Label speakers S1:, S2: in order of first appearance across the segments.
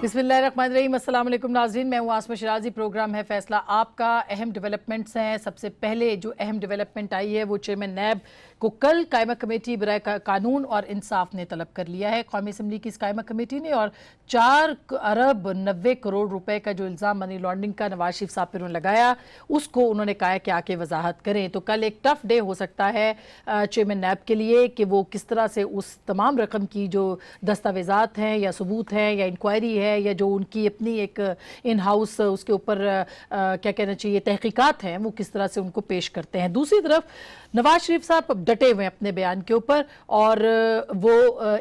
S1: बिस्मिल्लाहिर्रहमानिर्रहीम। अस्सलाम वालेकुम नाज़रीन, मैं हूँ आसमा शिराजी। प्रोग्राम है फैसला आपका। अहम डेवलपमेंट्स हैं। सबसे पहले जो अहम डेवलपमेंट आई है वो चेयरमैन नैब को कल कायमा कमेटी बराए कानून और इंसाफ ने तलब कर लिया है। कौमी असम्बली की इस कायमा कमेटी ने और 4 अरब 90 करोड़ रुपए का जो इल्ज़ाम मनी लॉन्ड्रिंग का नवाज शरीफ साहब पर लगाया उसको उन्होंने कहा कि आके वजाहत करें। तो कल एक टफ डे हो सकता है चेयरमैन नैब के लिए कि वो किस तरह से उस तमाम रकम की जो दस्तावेज़ात हैं या सबूत हैं या इंक्वायरी है या जो उनकी अपनी एक इन हाउस उसके ऊपर क्या कहना चाहिए तहकीकात हैं वो किस तरह से उनको पेश करते हैं। दूसरी तरफ नवाज शरीफ साहब डटे हुए हैं अपने बयान के ऊपर और वो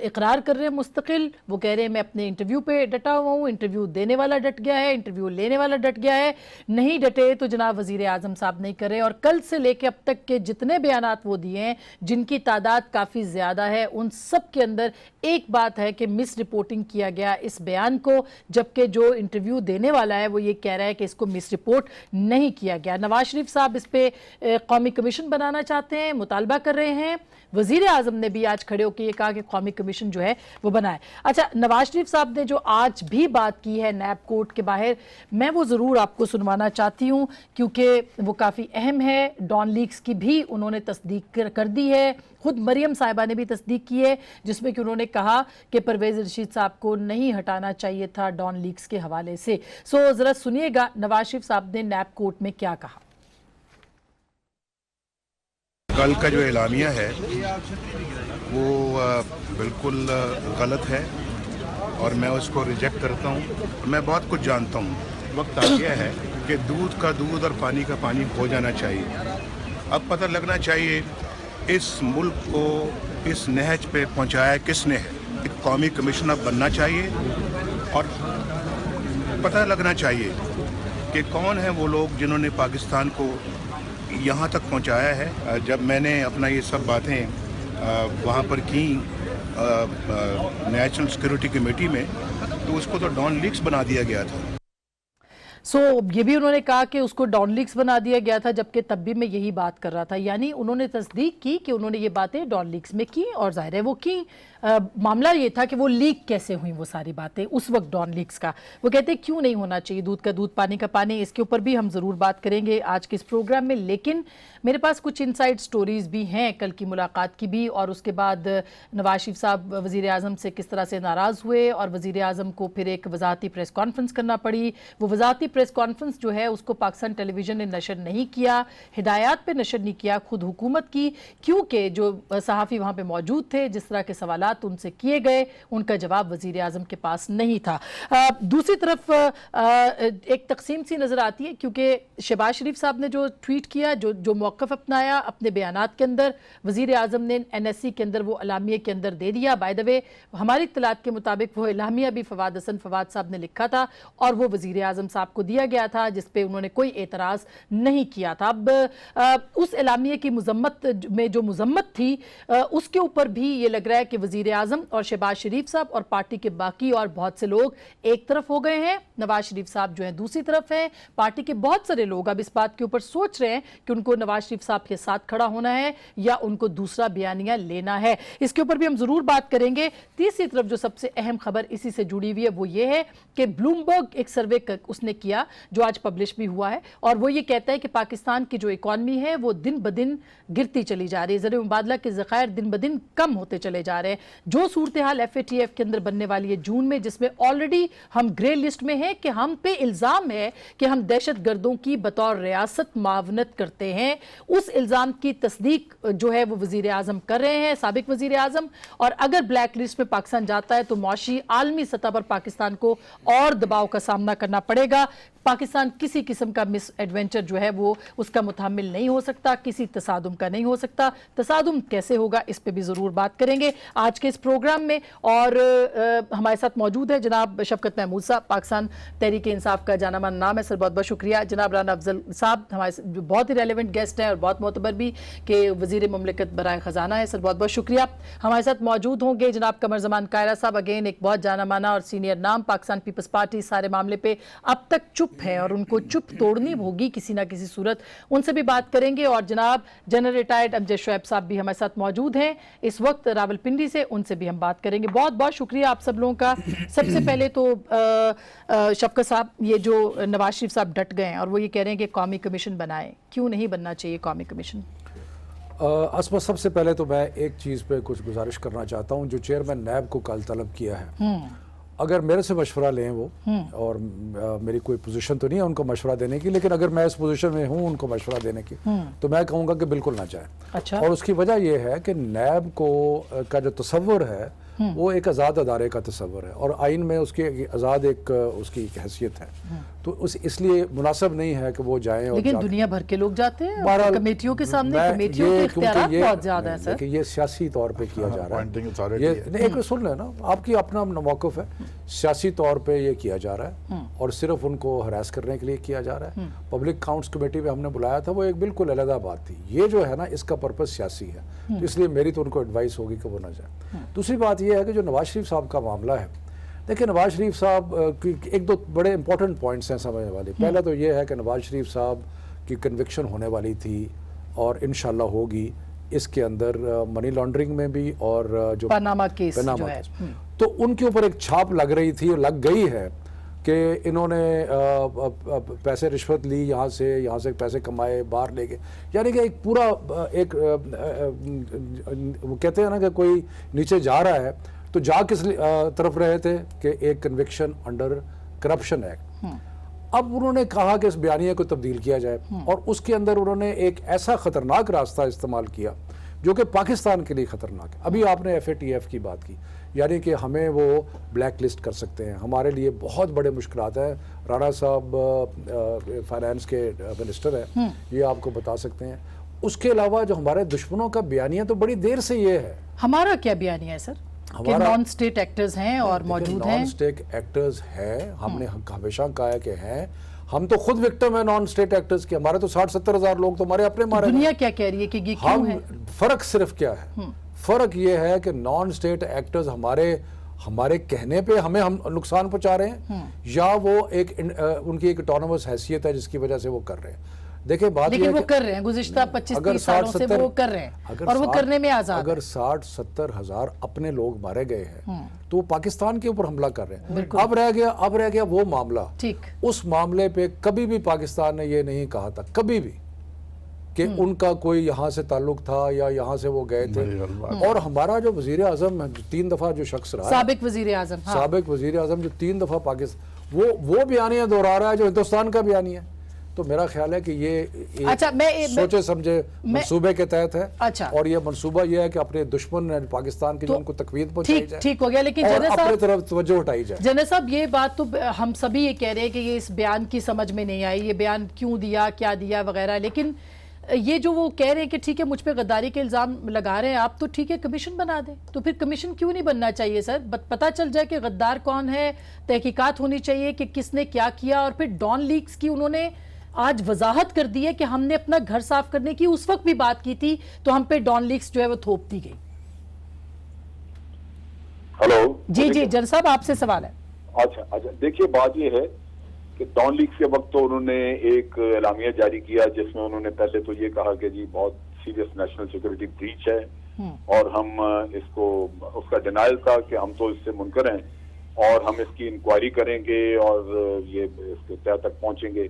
S1: इकरार कर रहे हैं मुस्तकिल। वो कह रहे हैं मैं अपने इंटरव्यू पे डटा हुआ हूँ, इंटरव्यू देने वाला डट गया है, इंटरव्यू लेने वाला डट गया है। नहीं डटे तो जनाब वजीर आजम साहब नहीं कर रहे। और कल से लेके अब तक के जितने बयानात वो दिए हैं जिनकी तादाद काफ़ी ज़्यादा है उन सब के अंदर एक बात है कि मिस रिपोर्टिंग किया गया इस बयान को, जबकि जो इंटरव्यू देने वाला है वो ये कह रहा है कि इसको मिस रिपोर्ट नहीं किया गया। नवाज शरीफ साहब इस पे कौमी कमीशन बनाना चाहते हैं, मुतालबा कर रहे हैं। वजीर आजम ने भी आज खड़े होकर ये कहा कि कौमी कमीशन जो है वो बनाए। अच्छा, नवाज शरीफ साहब ने जो आज भी बात की है नैब कोर्ट के बाहर, मैं वो ज़रूर आपको सुनवाना चाहती हूँ क्योंकि वो काफ़ी अहम है। डॉन लीक्स की भी उन्होंने तस्दीक कर दी है, खुद मरियम साहिबा ने भी तस्दीक की है जिसमें कि उन्होंने कहा कि परवेज़ रशीद साहब को नहीं हटाना चाहिए था डॉन लीक्स के हवाले से। सो ज़रा सुनिएगा नवाज शरीफ साहब ने नैब कोर्ट में क्या कहा।
S2: कल का जो एलामिया है वो बिल्कुल गलत है और मैं उसको रिजेक्ट करता हूँ। मैं बहुत कुछ जानता हूँ। वक्त आ गया है कि दूध का दूध और पानी का पानी हो जाना चाहिए। अब पता लगना चाहिए इस मुल्क को इस नहज पे पहुँचाया किसने है। एक कौमी कमीशन बनना चाहिए और पता लगना चाहिए कि कौन है वो लोग जिन्होंने पाकिस्तान को यहाँ तक पहुँचाया है। जब मैंने अपना ये सब बातें वहाँ पर की नेशनल सिक्योरिटी कमेटी में तो उसको तो डॉन लीक्स बना दिया गया था।
S1: ये भी उन्होंने कहा कि उसको डॉन लीक्स बना दिया गया था, जबकि तब भी मैं यही बात कर रहा था। यानी उन्होंने तस्दीक की कि उन्होंने ये बातें डॉन लीक्स में की और जाहिर है वो की। मामला ये था कि वो लीक कैसे हुई वो सारी बातें उस वक्त डॉन लीक्स का। वो कहते हैं क्यों नहीं होना चाहिए दूध का दूध पानी का पानी। इसके ऊपर भी हम ज़रूर बात करेंगे आज के इस प्रोग्राम में, लेकिन मेरे पास कुछ इनसाइड स्टोरीज भी हैं कल की मुलाकात की भी, और उसके बाद नवाज शरीफ साहब वज़ीर आज़म से किस तरह से नाराज़ हुए और वज़ीर आज़म को फिर एक वजाहती प्रेस कॉन्फ्रेंस करना पड़ी। वो वजाहती प्रेस कॉन्फ्रेंस जो है उसको पाकिस्तान टेलीविजन ने नशर नहीं किया, हिदायत पे नशर नहीं किया, खुद हुकूमत की, क्योंकि जो सहाफ़ी वहाँ पे मौजूद थे जिस तरह के सवालात उनसे किए गए उनका जवाब वज़ीर आज़म के पास नहीं था। दूसरी तरफ एक तकसीम सी नज़र आती है क्योंकि शहबाज शरीफ साहब ने जो ट्वीट किया, जो मौक़िफ़ अपनाया अपने बयानात के अंदर, वज़ीर आज़म ने NSC के अंदर वो अलामिया के अंदर दे दिया। बाय द वे हमारी इत्तलात के मुताबिक वो अलामिया भी फवाद हसन फवाद साहब ने लिखा था और वो वज़ीर आज़म साहब को दिया गया था जिस पे उन्होंने कोई एतराज़ नहीं किया था। अब उस एलामिया की मुज़म्मत में जो मुज़म्मत थी उसके ऊपर भी ये लग रहा है कि वज़ीर आज़म और शहबाज शरीफ साहब और पार्टी के बाकी और बहुत से लोग एक तरफ हो गए हैं, नवाज शरीफ साहब जो है दूसरी तरफ हैं। पार्टी के बहुत सारे लोग अब इस बात के ऊपर सोच रहे हैं कि उनको नवाज शरीफ साहब के साथ खड़ा होना है या उनको दूसरा बयानिया लेना है। इसके ऊपर भी हम जरूर बात करेंगे। तीसरी तरफ जो सबसे अहम खबर इसी से जुड़ी हुई है वो ये है कि ब्लूमबर्ग एक सर्वे उसने किया जो आज पब्लिश भी हुआ है और वो ये कहता है कि पाकिस्तान की जो इकॉनमी है वो दिन ब दिन गिरती चली जा रही है। ज़र मुबादला के ज़खायर दिन ब दिन कम होते चले जा रहे हैं। जो सूरत हाल FATF के अंदर बनने वाली है जून में, जिसमें ऑलरेडी हम ग्रे लिस्ट में हैं कि हम पे इल्ज़ाम है कि हम दहशत गर्दों की बतौर रियासत मावनत करते हैं, उस इल्ज़ाम की तस्दीक जो है वो वज़ीर आज़म कर रहे हैं, साबिक वज़ीर आज़म। और अगर ब्लैक लिस्ट में पाकिस्तान जाता है तो मौशी आलमी सतह पर पाकिस्तान को और दबाव का सामना करना पड़ेगा। पाकिस्तान किसी किस्म का मिस एडवेंचर जो है वो उसका मुतहम्मिल नहीं हो सकता, किसी तसादुम का नहीं हो सकता। तसादुम कैसे होगा इस पे भी ज़रूर बात करेंगे आज के इस प्रोग्राम में। और हमारे साथ मौजूद है जनाब शफकत महमूद साहब, पाकिस्तान तहरीक इंसाफ का जाना माना नाम है सर, बहुत बहुत शुक्रिया। जनाब राना अफजल साहब हमारे जो बहुत ही रेलिवेंट गेस्ट हैं और बहुत मोतबर भी कि वज़ीर मुमलिकत बराए ख़जाना है सर, बहुत बहुत शुक्रिया। हमारे साथ मौजूद होंगे जनाब कमर जमान कायरा साहब, अगेन एक बहुत जाना माना और सीनियर नाम, पाकिस्तान पीपल्स पार्टी सारे मामले पे अब तक चुप चुप है और उनको चुप तोड़नी होगी किसी ना किसी सूरत, उनसे भी बात करेंगे। और जनाब जनरल रिटायर्ड अमजद शोएब साहब भी हमारे साथ मौजूद हैं इस वक्त रावलपिंडी से, उनसे भी हम बात करेंगे। बहुत बहुत शुक्रिया आप सब लोगों का। सबसे पहले तो शफकत साहब, ये जो नवाज शरीफ साहब डट गए हैं और वो ये कह रहे हैं कि कौमी कमीशन बनाएं, क्यों नहीं बनना चाहिए कौमी कमीशन?
S3: असमा, सबसे पहले तो मैं एक चीज़ पे कुछ गुजारिश करना चाहता हूँ। जो चेयरमैन नैब को कल तलब किया है, अगर मेरे से मशवरा लें वो, और मेरी कोई पोजीशन तो नहीं है उनको मशवरा देने की, लेकिन अगर मैं इस पोजीशन में हूँ उनको मशवरा देने की, तो मैं कहूँगा कि बिल्कुल ना जाए।
S1: अच्छा।
S3: और उसकी वजह यह है कि नैब को का जो तसव्वुर है वो एक आज़ाद अदारे का तसव्वुर है, और आइन में उसकी आज़ाद एक उसकी एक हैसियत है, तो इसलिए मुनासिब नहीं है कि वो जाएं।
S1: लेकिन दुनिया भर के लोग जाते हैं कमेटियों के सामने, कमेटियों के इख्तियारात बहुत ज़्यादा है सर।
S3: ये सियासी तौर पे किया जा रहा है, ये एक सुन लेना, आपकी अपना मौक़िफ़ है, सियासी तौर पे ये किया जा रहा है और सिर्फ उनको हरास करने के लिए किया जा रहा है। पब्लिक अकाउंट्स कमेटी में हमने बुलाया था, वो एक बिल्कुल अलग बात थी। ये जो है ना, इसका पर्पस सियासी है, तो इसलिए मेरी तो उनको एडवाइस होगी कि वो ना जाए। दूसरी बात ये है कि जो नवाज शरीफ साहब का मामला है, देखिए नवाज शरीफ साहब की एक दो बड़े इंपॉर्टेंट पॉइंट्स हैं समझने वाले। पहला तो ये है कि नवाज शरीफ साहब की कन्विक्शन होने वाली थी और इंशाल्लाह होगी इसके अंदर मनी लॉन्ड्रिंग में भी, और जो
S1: पनामा केस जो है,
S3: तो उनके ऊपर एक छाप लग रही थी और लग गई है कि इन्होंने पैसे रिश्वत ली, यहाँ से पैसे कमाए, बाहर ले गए, यानी कि एक पूरा एक वो कहते हैं ना कि कोई नीचे जा रहा है तो जा किस तरफ रहे थे कि एक कन्विक्शन अंडर करप्शन एक्ट। अब उन्होंने कहा कि इस बयानिया को तब्दील किया जाए, और उसके अंदर उन्होंने एक ऐसा ख़तरनाक रास्ता इस्तेमाल किया जो कि पाकिस्तान के लिए ख़तरनाक है। अभी आपने FATF की बात की, यानी कि हमें वो ब्लैक लिस्ट कर सकते हैं, हमारे लिए बहुत बड़े मुश्किलात हैं। राणा साहब फाइनेंस के मिनिस्टर हैं, ये आपको बता सकते हैं। उसके अलावा जो हमारे दुश्मनों का बयानिया तो बड़ी देर से ये है।
S1: हमारा क्या बयानिया है सर? कि नॉन स्टेट एक्टर्स हैं और मौजूद हैं।
S3: नॉन स्टेट एक्टर्स हैं, हमने हमेशा कहा है कि हैं, हम तो खुद विक्टिम है नॉन स्टेट एक्टर्स के। हमारे तो 60-70 हज़ार लोग तो हमारे अपने मारे।
S1: दुनिया क्या कह रही है कि ये क्यों है?
S3: फर्क सिर्फ क्या है, फर्क ये है कि नॉन स्टेट एक्टर्स हमारे कहने पे हम नुकसान पहुंचा रहे हैं, या वो एक उनकी एक ऑटोनोमस हैसियत है जिसकी वजह से वो कर रहे हैं। देखिए बात, लेकिन
S1: वो कर रहे हैं, गुज़िश्ता 25-30 सालों से वो कर रहे हैं और वो करने में आजाद।
S3: अगर 60-70 हज़ार अपने लोग मारे गए हैं तो पाकिस्तान के ऊपर हमला कर रहे हैं। अब रह गया वो मामला।
S1: ठीक,
S3: उस मामले पे कभी भी पाकिस्तान ने ये नहीं कहा था कभी भी कि उनका कोई यहाँ से ताल्लुक था या यहाँ से वो गए थे। और हमारा जो वज़ीर आज़म 3 दफ़ा जो शख्स रहा,
S1: साबिक वज़ीर आज़म,
S3: साबिक वज़ीर आज़म जो 3 दफ़ा पाकिस्तान वो बयानियाँ दोहरा रहा है जो हिंदुस्तान का बयानिया है। तो मेरा ख्याल है कि ये
S1: अच्छा,
S3: सोचे समझे मंसूबे के तहत है।
S1: अच्छा,
S3: और ये मंसूबा ये है कि अपने दुश्मन पाकिस्तान की जो उनको तकवीद पहुंचाई जाए।
S1: ठीक हो गया, लेकिन
S3: और अपने तरफ तवज्जो हटाई जाए।
S1: जनरल साहब, ये बात तो हम सभी ये कह रहे हैं कि ये इस बयान की समझ में नहीं आई, ये बयान क्यों दिया, क्या दिया वगैरह, लेकिन ये जो वो कह रहे हैं कि ठीक है मुझ पे गद्दारी के इल्ज़ाम लगा रहे हैं आप, तो ठीक है कमीशन बना दें। तो फिर कमीशन क्यों नहीं बनना चाहिए सर? पता चल जाए कि गद्दार कौन है, तहकीकात होनी चाहिए कि किसने क्या किया। और फिर डॉन लीक्स की उन्होंने आज वजाहत कर दी है कि हमने अपना घर साफ करने की उस वक्त भी बात की थी, तो हम पे डॉन लीक्स जो है वो थोप दी गई।
S4: हेलो
S1: जी जनरल साहब, आपसे सवाल है।
S4: अच्छा, देखिए बात ये है कि डॉन लीक्स के वक्त तो उन्होंने एक एलामिया जारी किया जिसमें उन्होंने पहले तो ये कहा कि जी बहुत सीरियस नेशनल सिक्योरिटी ब्रीच है और हम इसको, उसका डिनायल था कि हम तो इससे मुनकर हैं और हम इसकी इंक्वायरी करेंगे और ये इसके तह तक पहुंचेंगे।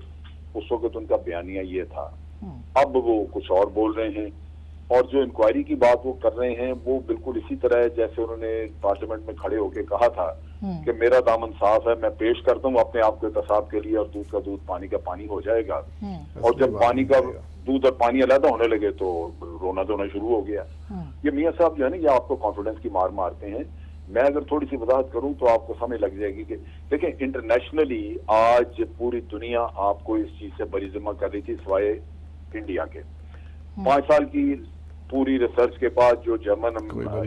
S4: उस वक्त उनका बयानिया ये था। अब वो कुछ और बोल रहे हैं, और जो इंक्वायरी की बात वो कर रहे हैं वो बिल्कुल इसी तरह है जैसे उन्होंने पार्लियामेंट में खड़े होकर कहा था कि मेरा दामन साफ है, मैं पेश करता हूँ अपने आप को एहतसाब के लिए, और दूध का दूध पानी का पानी हो जाएगा। और जब पानी का दूध और पानी अलग होने लगे तो रोना धोना शुरू हो गया। ये मियाँ साहब जो है ना, ये आपको कॉन्फिडेंस की मार मारते हैं। मैं अगर थोड़ी सी वजाहत करूं तो आपको समझ लग जाएगी कि देखें, इंटरनेशनली आज पूरी दुनिया आपको इस चीज से बरी ज़िम्मा कर रही थी सिवाय इंडिया के। 5 साल की पूरी रिसर्च के बाद जो जर्मन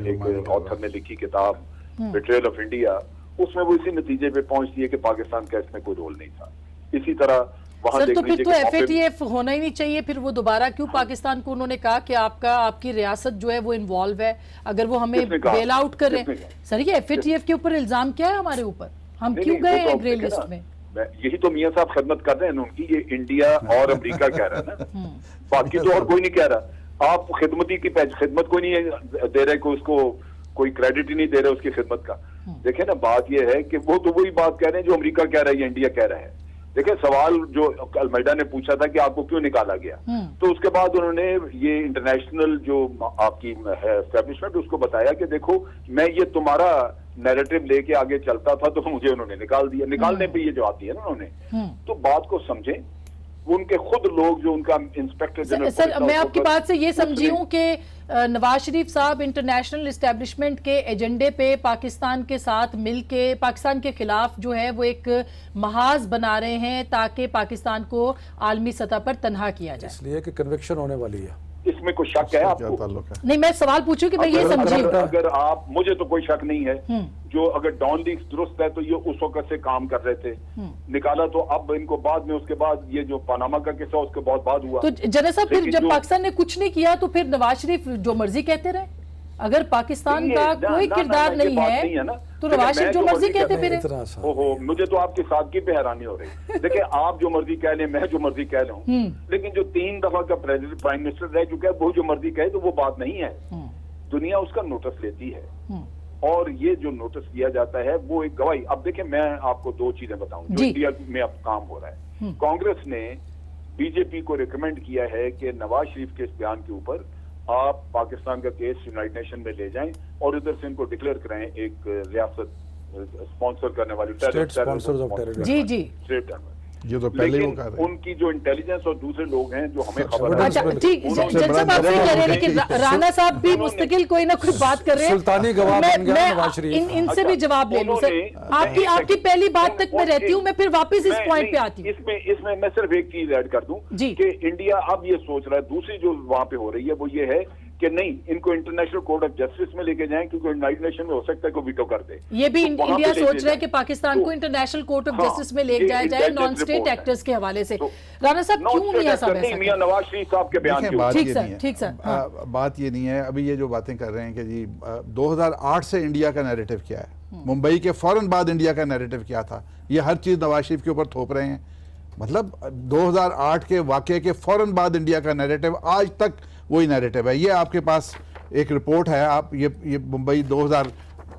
S4: एक ऑथर ने लिखी किताब बिट्रेयल ऑफ इंडिया, उसमें वो इसी नतीजे पे पहुंचती है कि पाकिस्तान का इसमें कोई रोल नहीं था। इसी तरह
S1: सर, तो फिर तो FATF होना ही नहीं चाहिए। फिर वो दोबारा क्यों पाकिस्तान को उन्होंने कहा कि आपकी रियासत जो है वो इन्वॉल्व है, अगर वो हमें बेल आउट कर रहे हैं। सर, ये FATF के ऊपर इल्जाम क्या है हमारे ऊपर? हम क्यों गए हैं ग्रे लिस्ट में?
S4: यही तो मियां साहब खिदमत कर रहे हैं उनकी, ये इंडिया और अमेरिका कह रहा है ना, बाकी तो और कोई नहीं कह रहा। आप खिदमती की खिदमत कोई नहीं दे रहे, कोई उसको कोई क्रेडिट ही नहीं दे रहे उसकी खिदमत का। देखे ना, बात ये है कि वो तो वही बात कह रहे हैं जो अमेरिका कह रहा है या इंडिया कह रहा है। देखिए, सवाल जो अलमेडा ने पूछा था कि आपको क्यों निकाला गया, तो उसके बाद उन्होंने ये इंटरनेशनल जो आपकी है एस्टेब्लिशमेंट, उसको बताया कि देखो मैं ये तुम्हारा नैरेटिव लेके आगे चलता था तो मुझे उन्होंने निकाल दिया। निकालने पे ये जवाब दिया ना उन्होंने। तो बात को समझें, वो उनके खुद लोग जो उनका इंस्पेक्टर जनरल।
S1: सर, मैं आपकी बात से ये समझी हूँ कि नवाज शरीफ साहब इंटरनेशनल एस्टेब्लिशमेंट के एजेंडे पे पाकिस्तान के साथ मिलके पाकिस्तान के खिलाफ जो है वो एक महाज बना रहे हैं ताकि पाकिस्तान को आलमी सतह पर तनहा किया जाए,
S3: इसलिए कि कन्विक्शन होने वाली है।
S4: इसमें कोई शक है आपको?
S1: नहीं, मैं सवाल पूछूं कि मैं ये समझी हूँ।
S4: अगर आप, मुझे तो कोई शक नहीं है, जो अगर डॉन लीक्स दुरुस्त है तो ये उस वक्त से काम कर रहे थे, निकाला तो अब इनको बाद में, उसके बाद ये जो पनामा का किस्सा उसके बहुत बाद हुआ।
S1: तो जनरल साहब, फिर जब पाकिस्तान ने कुछ नहीं किया तो फिर नवाज शरीफ जो मर्जी कहते रहे? अगर पाकिस्तान का कोई किरदार नहीं है तो नवाज शरीफ जो मर्जी कहते फिर।
S4: ओहो, मुझे तो आपकी सादगी पे हैरानी हो रही। देखिए, आप जो मर्जी कह लें, मैं जो मर्जी कह लूं, लेकिन जो 3 दफा का प्रेसिडेंट प्राइम मिनिस्टर रह चुका है वो जो मर्जी कहे तो वो बात नहीं है। दुनिया उसका नोटिस लेती है, और ये जो नोटिस लिया जाता है वो एक गवाही। अब देखिए, मैं आपको 2 चीजें बताऊं जो इंडिया में अब काम हो रहा है। कांग्रेस ने बीजेपी को रिकमेंड किया है कि नवाज शरीफ के इस बयान के ऊपर आप पाकिस्तान का केस यूनाइटेड नेशन में ले जाएं और इधर से इनको डिक्लेयर कराएं एक रियासत स्पॉन्सर करने वाली
S1: जी जी
S4: स्टेट।
S5: ये तो पहले वो कर रहे हैं।
S4: उनकी जो इंटेलिजेंस और दूसरे लोग हैं जो हमें खबर
S1: अच्छा, ठीक, जनरल साहब आप सही कह रहे हैं, लेकिन राणा साहब भी मुस्तकिल कोई ना कोई बात कर रहे हैं।
S3: सुल्तानी गवाह बन गया नवाज शरीफ।
S1: इनसे भी जवाब ले लूं सर। आपकी पहली बात तक मैं रहती हूँ, मैं फिर वापस इस पॉइंट पे आती हूँ।
S4: इसमें मैं सिर्फ एक चीज ऐड कर दूं कि इंडिया अब ये सोच रहा है, दूसरी जो वहां पे हो रही है वो ये है कि नहीं, इनको इंटरनेशनल कोर्ट ऑफ जस्टिस में लेके जाएं, क्योंकि यूनाइटेड नेशन में हो सकता है को वीटो कर दे।
S1: ये भी इंडिया सोच रहा है कि पाकिस्तान को इंटरनेशनल कोर्ट ऑफ जस्टिस में ले जाया जाए नॉन स्टेट एक्टर्स के हवाले से। राणा साहब, क्यों मियां साहब ऐसा?
S4: मियां नवाज शरीफ साहब के बयान के
S1: ठीक सर,
S5: बात ये नहीं है। अभी ये जो बातें कर रहे हैं कि जी 2008 से इंडिया का नैरेटिव क्या है, मुंबई के फौरन बाद इंडिया का नैरेटिव क्या था, ये हर चीज नवाज शरीफ के ऊपर थोप रहे हैं। मतलब 2008 के वाकये के फौरन बाद इंडिया का नैरेटिव आज तक वही नैरेटिव है। ये आपके पास एक रिपोर्ट है, आप ये मुंबई 2000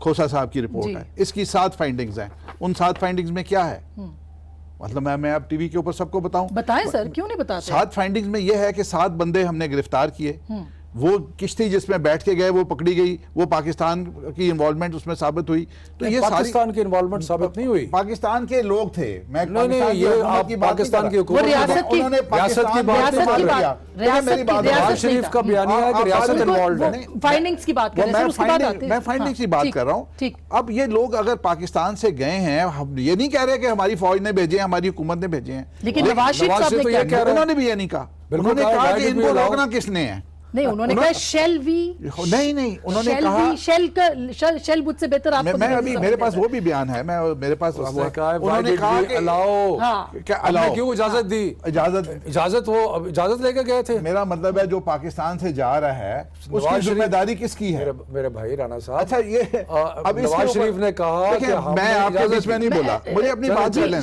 S5: खोसा साहब की रिपोर्ट है, इसकी 7 फाइंडिंग्स हैं। उन 7 फाइंडिंग्स में क्या है, मतलब मैं अब टीवी के ऊपर सबको बताऊं?
S1: बताएं सर, क्यों नहीं बताते?
S5: 7 फाइंडिंग्स में यह है कि 7 बंदे हमने गिरफ्तार किए, वो किश्ती जिसमें बैठ के गए वो पकड़ी गई, वो पाकिस्तान की इन्वॉल्वमेंट उसमें साबित हुई। तो ये
S3: पाकिस्तान की इन्वॉल्वमेंट साबित नहीं हुई,
S5: पाकिस्तान के लोग थे। मैं
S3: नहीं, ये आप पाकिस्तान की हुकूमत,
S5: उन्होंने
S3: रियासत की बात नवाज शरीफ का बयानिया है कि रियासत इन्वॉल्व है।
S1: फाइंडिंग्स की बात कर रहे हैं, उसके बाद आते हैं।
S5: मैं फाइंडिंग्स की बात कर रहा हूँ। अब ये लोग अगर पाकिस्तान से गए हैं, हम ये नहीं कह रहे कि हमारी फौज ने भेजे हैं, हमारी हुकूमत ने भेजे हैं,
S1: लेकिन नवाज शरीफ साहब ने क्या कहा?
S5: उन्होंने भी ये नहीं कहा। उन्होंने कहा कि इनको रोकना किसने है।
S1: नहीं, उन्होंने कहा शेल वी,
S5: नहीं, उन्होंने कहा
S1: शेल मुझसे बेहतर आपको।
S5: मैं अभी मेरे पास वो भी बयान है, मैं मेरे पास उन्होंने कहा कि
S3: अलाओ,
S5: क्या अलाओ,
S3: क्यों इजाजत दी? इजाजत वो इजाजत लेकर गए थे।
S5: मेरा मतलब है जो पाकिस्तान से जा रहा है उसकी जिम्मेदारी किसकी है?
S3: मेरे भाई राणा साहब,
S5: अच्छा ये अब
S3: नवाज शरीफ ने कहा कि
S5: मैं आपके बीच में नहीं बोला, मुझे अपनी बात कर लें,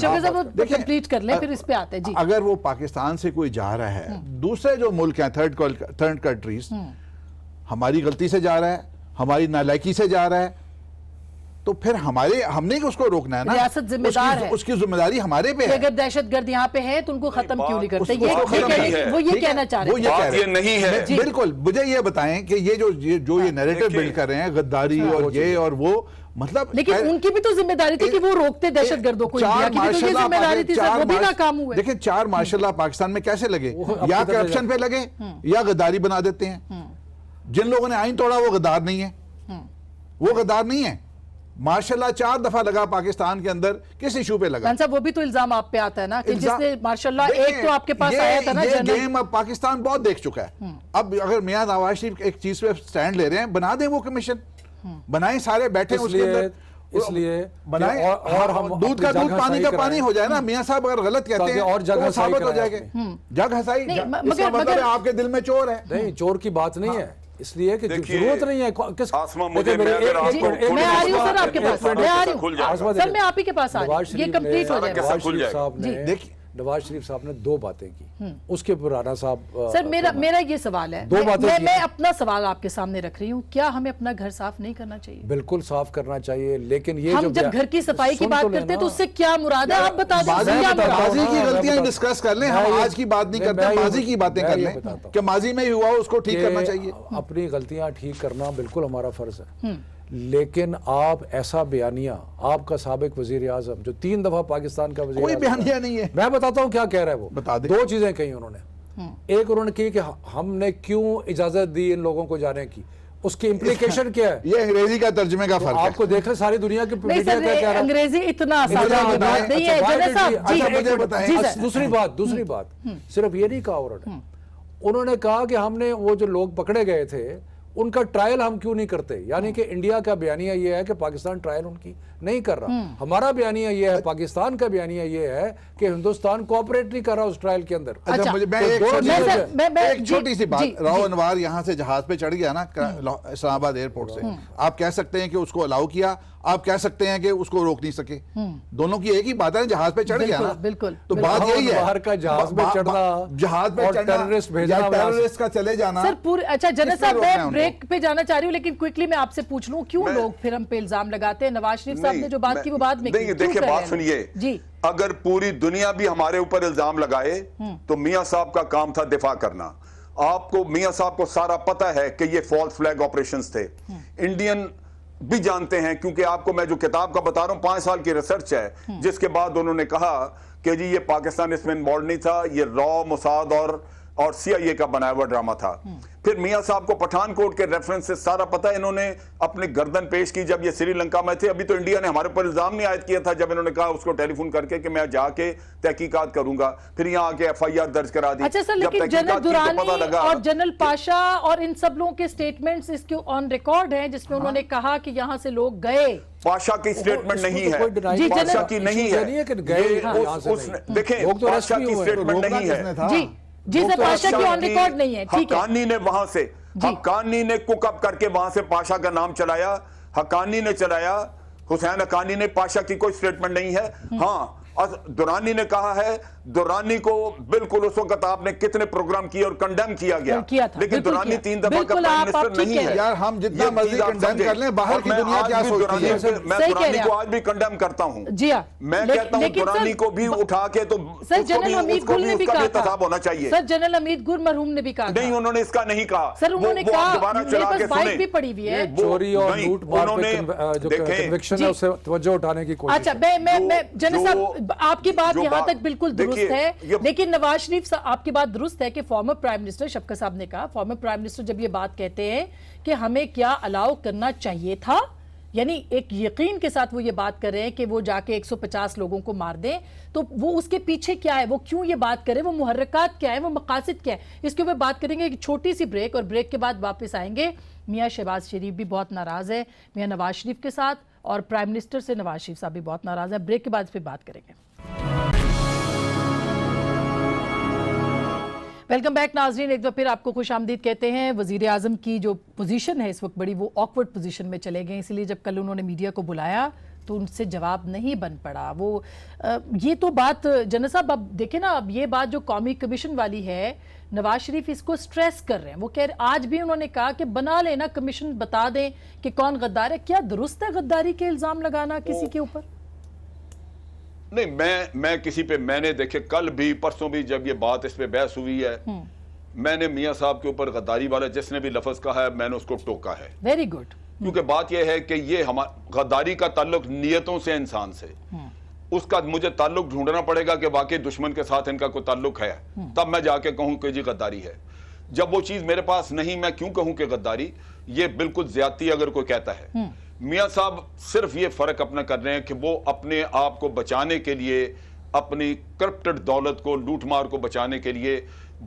S1: कंप्लीट कर लें, फिर इस पे आते हैं जी।
S5: अगर वो पाकिस्तान से कोई जा रहा है, दूसरे जो मुल्क हैं थर्ड कंट्रीज, हमारी गलती से जा रहा है, हमारी नालायकी से जा रहा है, तो फिर हमने उसको रोकना है ना।
S1: रियासत जिम्मेदार है,
S5: उसकी जिम्मेदारी हमारे पे है।
S1: अगर दहशतगर्द यहाँ पे है तो उनको खत्म क्यों नहीं करते? वो ये कहना चाह रहे हैं।
S4: ये नहीं है।
S5: बिल्कुल, मुझे ये बताएं कि ये जो ये नैरेटिव बिल्ड कर रहे हैं, गद्दारी और ये और वो, मतलब
S1: लेकिन उनकी भी तो जिम्मेदारी थी कि वो रोकते दहशतगर्दों को। इंडिया की भी तो ये जिम्मेदारी थी सर, वो भी नाकाम हुए।
S5: देखिए 4 मार्शल लॉ पाकिस्तान में कैसे लगे, या करप्शन पे लगे या गद्दारी बना देते हैं। जिन लोगों ने आइन तोड़ा वो गद्दार नहीं है, वो गद्दार नहीं है। मार्शल लॉ 4 दफा लगा पाकिस्तान के अंदर, किस इशू पे लगा?
S1: वो भी तो इल्जाम आप पे आता है ना कि जिसने मार्शल लॉ एक तो आपके पास आया था ना।
S5: ये गेम अब पाकिस्तान बहुत देख चुका है। अब अगर मियां नवाज शरीफ एक चीज पे स्टैंड ले रहे हैं, बना दें वो कमीशन, बनाए, सारे बैठे उसके अंदर, इसलिए बनाए और हम दूध का दूध पानी का पानी हो जाए ना। मियां साहब अगर गलत कहते हैं और जग साबित हो जाएगा। जग हसाई, मतलब आपके दिल में चोर है।
S3: नहीं, चोर की बात नहीं है, اس لیے کہ
S6: دیکھیے،
S3: ضرورت نہیں ہے کس
S6: آسما مجھے
S3: دیکھیں،
S6: میں
S3: میرے
S6: اگر آپ
S3: ایک
S6: کو
S3: منٹ، ایک
S1: میں آ رہی ہوں
S3: منٹ،
S1: سر آپ کے
S3: ایک
S1: پاس،
S3: منٹ،
S1: میں آ رہی ہوں
S6: کھل جائے گا۔
S1: سر میں آپ ہی کے پاس آ
S3: نواز
S1: رہی ہوں، یہ
S3: شریف نے
S1: کمپلیٹ ہو جائے
S6: کیسا
S1: گا۔
S3: نواز
S6: کھل
S3: شریف
S6: جائے گا؟
S3: صاحب نے
S5: دیکھیے
S3: نواز شریف صاحب نے دو باتیں کی، اس کے اوپر رانا صاحب
S1: سر میرا یہ سوال ہے،
S3: دو باتیں کی
S1: میں
S3: ہیں۔
S1: اپنا سوال آپ کے سامنے رکھ رہی ہوں، کیا ہمیں اپنا گھر صاف نہیں کرنا چاہیے؟
S3: بالکل صاف کرنا چاہیے، لیکن یہ
S1: ہم جب گھر کی صفائی کی بات کرتے ہیں تو اس سے کیا مراد ہے؟ آپ بتا دیں
S5: ماضی
S1: کیا
S5: کی
S1: مراد ہے؟
S5: ماضی کی
S3: میں
S5: غلطیاں
S3: بتاتا
S5: ڈسکس کر لیں،
S3: میں
S5: ہم
S3: یہ-
S5: آج کی بات نہیں
S3: میں
S5: کرتے،
S3: یہ
S5: ماضی کی باتیں
S3: میں
S5: کر
S3: یہ
S5: لیں
S3: بتاتا ہوں
S5: کہ ماضی میں ہی ہوا ہو اس کو ٹھیک کرنا
S3: کہ
S5: چاہیے۔
S3: اپنی غلطیاں ٹھیک کرنا بالکل ہمارا فرض ہے، لیکن آپ ایسا بیانیہ، آپ کا سابق وزیر اعظم جو 3 دفعہ پاکستان کا وزیر
S5: کوئی
S3: اعظم
S5: بیانیہ نہیں ہے۔
S3: میں بتاتا ہوں کیا کہہ رہا ہے وہ،
S5: بتا دیں۔
S3: 2 چیزیں کہی انہوں نے، ایک انہوں نے کی کہ ہم نے کیوں اجازت دی ان لوگوں کو جانے کی، اس کی امپلیکیشن کیا ہے؟
S5: یہ انگریزی کا ترجمے کا فرق ہے۔
S3: آپ کو دیکھ رہے ساری دنیا کی
S1: نہیں
S3: میڈیا
S1: سر،
S3: کیا کہہ رہا ہے؟
S1: انگریزی اتنا آسان
S5: مجھے
S1: بات نہیں ہے
S3: اچھا،
S1: جنید صاحب جی
S5: اچھا، مجھے
S3: ایک منٹ،
S5: بتائیں۔
S1: جی سر،
S3: دوسری بات صرف یہ نہیں کہا انہوں نے کہا کہ ہم نے وہ جو لوگ پکڑے گئے تھے ان کا ٹرائل ہم کیوں نہیں کرتے، یعنی کہ انڈیا کا بیانیہ یہ ہے کہ پاکستان ٹرائل ان کی نہیں کر رہا، ہمارا بیانیہ یہ ہے، پاکستان کا بیانیہ یہ ہے کہ ہندوستان کوآپریٹ نہیں کر رہا اس ٹرائل کے اندر۔
S5: اچھا مجھے میں
S3: تو
S5: ایک
S3: دو
S5: چھوٹی
S3: چیزیں
S5: سی-
S1: میں-
S5: ایک
S1: جی-
S5: چھوٹی سی
S1: جی-
S5: بات، راؤ انوار یہاں سے جہاز پہ چڑھ گیا نا اسلام آباد ایئرپورٹ سے، آپ کہہ سکتے ہیں کہ اس کو الاؤ کیا، آپ کہہ سکتے ہیں کہ اس کو روک نہیں سکے، دونوں کی ایک ہی بات ہے، جہاز پہ چڑھ گیا نا،
S1: بالکل،
S5: تو بات یہی ہے
S3: باہر کا جہاز پہ چڑھنا
S5: جہاز پہ
S3: اور
S5: چڑھنا
S3: ٹیررسٹ بھیجنا
S5: یا
S3: وہاں سے۔
S5: ٹیررسٹ کا چلے جانا۔
S1: سر پورے اچھا جنید
S5: کس نے
S1: صاحب
S5: روکنا ہے
S1: میں
S5: ان کو؟
S1: بریک پہ جانا چاہ رہی ہوں، لیکن کوئکلی میں آپ سے پوچھ لوں کیوں لوگ پھر ہم پہ الزام لگاتے ہیں؟ نواز شریف صاحب نے جو بات کی وہ بعد میں کی،
S6: دیکھیں بات سنیے،
S1: جی
S6: اگر پوری دنیا بھی ہمارے اوپر الزام لگائے تو میاں صاحب کا کام تھا دفاع کرنا۔ آپ کو میاں صاحب کو سارا پتہ ہے کہ یہ فالس فلیگ آپریشنز تھے، انڈین بھی جانتے ہیں، کیونکہ آپ کو میں جو کتاب کا بتا رہا ہوں 5 سال کی ریسرچ ہے، جس کے بعد انہوں نے کہا کہ جی یہ پاکستان اس میں انوالو نہیں تھا، یہ را موساد اور CIA کا بنایا ہوا ڈرامہ تھا۔ پھر میاں صاحب کو پٹھان کوٹ کے ریفرنس سے سارا پتہ ہے، انہوں نے اپنی گردن پیش کی جب یہ سری لنکا میں تھے، ابھی تو انڈیا نے ہمارے پر الزام نہیں عائد کیا تھا جب انہوں نے کہا اس کو ٹیلی فون کر کے کہ میں جا کے تحقیقات کروں گا، پھر یہاں آ کے FIR درج کرا دی۔
S1: اچھا سر،
S6: جب
S1: لیکن
S6: تحقیقات
S1: جنرل
S6: کی تو پتہ
S1: دورانی
S6: لگا
S1: اور جنرل پاشا اور ان سب لوگوں کے سٹیٹمنٹس اس کے آن ریکارڈ ہیں جس میں انہوں نے کہا کہ یہاں سے لوگ گئے۔
S6: پاشا کی سٹیٹمنٹ نہیں ہے،
S1: جی،
S6: پاشا
S1: جنرل-
S6: کی نہیں ہے،
S3: یہ کہ گئے یہاں سے
S6: اس نے
S3: نہیں۔
S6: دیکھیں
S3: لوگ تو
S6: پاشا
S3: rescue
S6: کی
S3: ہوئے،
S6: سٹیٹمنٹ
S5: روکنا
S6: نہیں
S5: کس نے
S6: ہے۔
S5: تھا؟
S1: جی سر، پاشا کی آن ریکارڈ نہیں ہے، ٹھیک ہے۔
S6: حقانی نے وہاں سے حقانی نے کک اپ کر کے وہاں سے پاشا کا نام چلایا، حقانی نے چلایا، حسین حقانی نے، پاشا کی کوئی سٹیٹمنٹ نہیں ہے۔ ہاں دورانی نے کہا ہے، دورانی کو بالکل اس وقت آپ نے کتنے پروگرام کیے اور کنڈیم کیا گیا،
S1: کیا تھا،
S6: لیکن
S1: بالکل
S6: دورانی
S1: کیا۔
S6: 3 دفعہ کا
S1: بالکل
S6: پرائم
S1: آپ
S6: منسٹر
S1: ٹھیک
S6: نہیں
S1: کہہ رہے
S6: ہے۔
S1: ہیں۔
S5: یار ہم جتنا
S6: یہ
S5: مرضی
S6: چیز آپ
S5: کنڈیم
S6: سمجھیں۔
S5: کر لیں، باہر
S6: اور
S5: کی
S6: میں
S5: دنیا
S6: آج
S5: کیا
S6: بھی
S5: سوچتی
S6: دورانی
S5: ہے؟
S6: کو- میں
S1: صحیح کہہ
S6: دورانی
S1: رہے
S6: کو
S1: ہیں
S6: آج بھی کنڈیم کرتا ہوں۔
S1: جی ہاں،
S6: میں کہتا ہوں
S1: لیکن سر-
S6: دورانی کو بھی اٹھا کے تو
S1: سر
S6: اس کو
S1: جنرل
S6: بھی
S1: حمید گل نے بھی
S6: اس کا
S1: کہا
S6: احتساب ہونا چاہیے۔
S1: سر جنرل حمید گل مرحوم نے بھی کہا
S6: نہیں انہوں نے اس کا نہیں کہا،
S1: سر انہوں نے
S6: وہ
S1: کہا،
S6: دوبارہ
S1: میرے
S6: چلا
S1: پاس
S6: کے
S1: بائک
S6: سنیں۔
S1: بھی پڑی ہوئی ہے۔
S3: چوری اور
S6: نہیں،
S3: لوٹ مار
S6: انہوں نے
S3: پہ جو
S6: دیکھیں،
S3: کنوکشن
S1: جی۔
S3: ہے اسے توجہ اٹھانے کی کوشش
S1: اچھا
S3: ہے۔
S1: میں جنید صاحب آپ کی بات
S6: جو
S1: یہاں
S6: بات-
S1: تک بالکل درست
S6: دیکھیے،
S1: ہے،
S6: یہ-
S1: لیکن نواز شریف صاحب آپ کی بات درست ہے کہ فارمر پرائم منسٹر شفقت صاحب نے کہا، فارمر پرائم منسٹر جب یہ بات کہتے ہیں کہ ہمیں کیا الاؤ کرنا چاہیے تھا، یعنی ایک یقین کے ساتھ وہ یہ بات کر رہے ہیں کہ وہ جا کے 150 لوگوں کو مار دیں، تو وہ اس کے پیچھے کیا ہے، وہ کیوں یہ بات کریں، وہ محرکات کیا ہیں، وہ مقاصد کیا ہے، اس کے اوپر بات کریں گے۔ ایک چھوٹی سی بریک، اور بریک کے بعد واپس آئیں گے۔ میاں شہباز شریف بھی بہت ناراض ہے میاں نواز شریف کے ساتھ، اور پرائم منسٹر سے نواز شریف صاحب بھی بہت ناراض ہیں۔ بریک کے بعد پھر بات کریں گے۔ ویلکم بیک ناظرین، ایک بار پھر آپ کو خوش آمدید کہتے ہیں۔ وزیر اعظم کی جو پوزیشن ہے اس وقت بڑی وہ آکورڈ پوزیشن میں چلے گئے، اسی لیے جب کل انہوں نے میڈیا کو بلایا تو ان سے جواب نہیں بن پڑا۔ وہ یہ تو بات جنرل صاحب اب دیکھیں نا، اب یہ بات جو قومی کمیشن والی ہے، نواز شریف اس کو سٹریس کر رہے ہیں، وہ کہہ رہے آج بھی انہوں نے کہا کہ بنا لینا کمیشن، بتا دیں کہ کون غدار ہے۔ کیا درست ہے غداری کے الزام لگانا کسی کے اوپر؟
S6: نہیں میں کسی پہ، میں نے دیکھے کل بھی پرسوں بھی جب یہ بات اس پہ بحث ہوئی ہے، میں نے میاں صاحب کے اوپر غداری والا جس نے بھی لفظ کہا ہے میں نے اس کو ٹوکا ہے،
S1: ویری گڈ۔
S6: کیونکہ بات یہ ہے کہ یہ غداری کا تعلق نیتوں سے انسان سے، اس کا مجھے تعلق ڈھونڈنا پڑے گا کہ واقعی دشمن کے ساتھ ان کا کوئی تعلق ہے، تب میں جا کے کہوں کہ جی غداری ہے۔ جب وہ چیز میرے پاس نہیں، میں کیوں کہوں کہ غداری؟ یہ بالکل زیادتی اگر کوئی کہتا ہے۔ میاں صاحب صرف یہ فرق اپنا کر رہے ہیں کہ وہ اپنے آپ کو بچانے کے لیے، اپنی کرپٹڈ دولت کو، لوٹ مار کو بچانے کے لیے